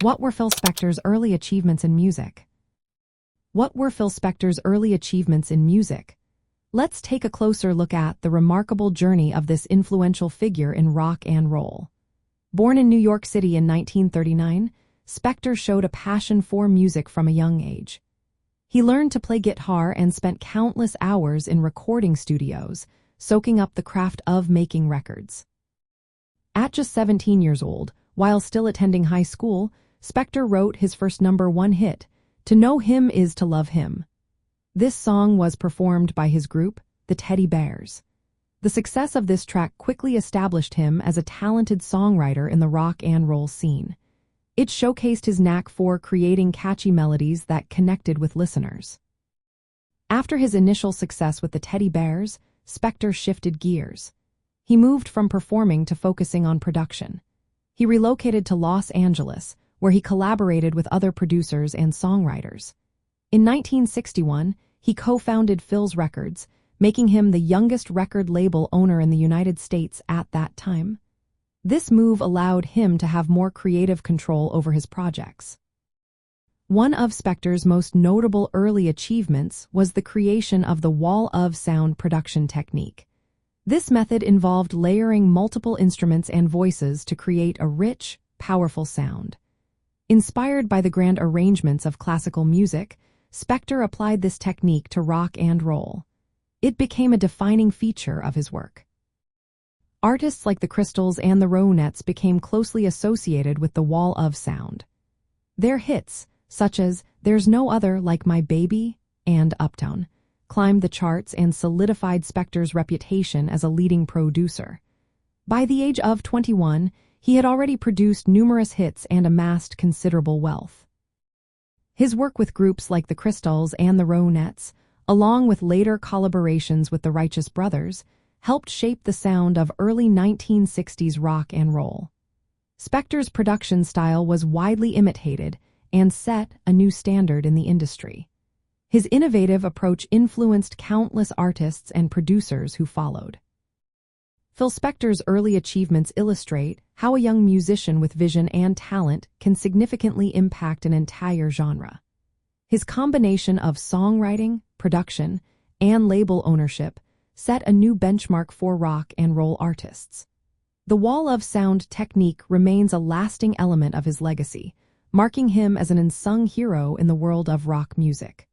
What were Phil Spector's early achievements in music? What were Phil Spector's early achievements in music? Let's take a closer look at the remarkable journey of this influential figure in rock and roll. Born in New York City in 1939, Spector showed a passion for music from a young age. He learned to play guitar and spent countless hours in recording studios, soaking up the craft of making records. At just 17 years old, while still attending high school, Spector wrote his first #1 hit, "To Know Him Is to Love Him." This song was performed by his group, the Teddy Bears. The success of this track quickly established him as a talented songwriter in the rock and roll scene. It showcased his knack for creating catchy melodies that connected with listeners. After his initial success with the Teddy Bears, Spector shifted gears. He moved from performing to focusing on production. He relocated to Los Angeles, where he collaborated with other producers and songwriters. In 1961, he co-founded Phil's Records, making him the youngest record label owner in the United States at that time. This move allowed him to have more creative control over his projects. One of Spector's most notable early achievements was the creation of the wall of sound production technique. This method involved layering multiple instruments and voices to create a rich, powerful sound. Inspired by the grand arrangements of classical music, Spector applied this technique to rock and roll. It became a defining feature of his work. Artists like the Crystals and the Ronettes became closely associated with the wall of sound. Their hits, such as "There's No Other Like My Baby" and "Uptown," climbed the charts and solidified Spector's reputation as a leading producer. By the age of 21, he had already produced numerous hits and amassed considerable wealth. His work with groups like the Crystals and the Ronettes, along with later collaborations with the Righteous Brothers, helped shape the sound of early 1960s rock and roll. Spector's production style was widely imitated and set a new standard in the industry. His innovative approach influenced countless artists and producers who followed. Phil Spector's early achievements illustrate how a young musician with vision and talent can significantly impact an entire genre. His combination of songwriting, production, and label ownership set a new benchmark for rock and roll artists. The wall of sound technique remains a lasting element of his legacy, marking him as an unsung hero in the world of rock music.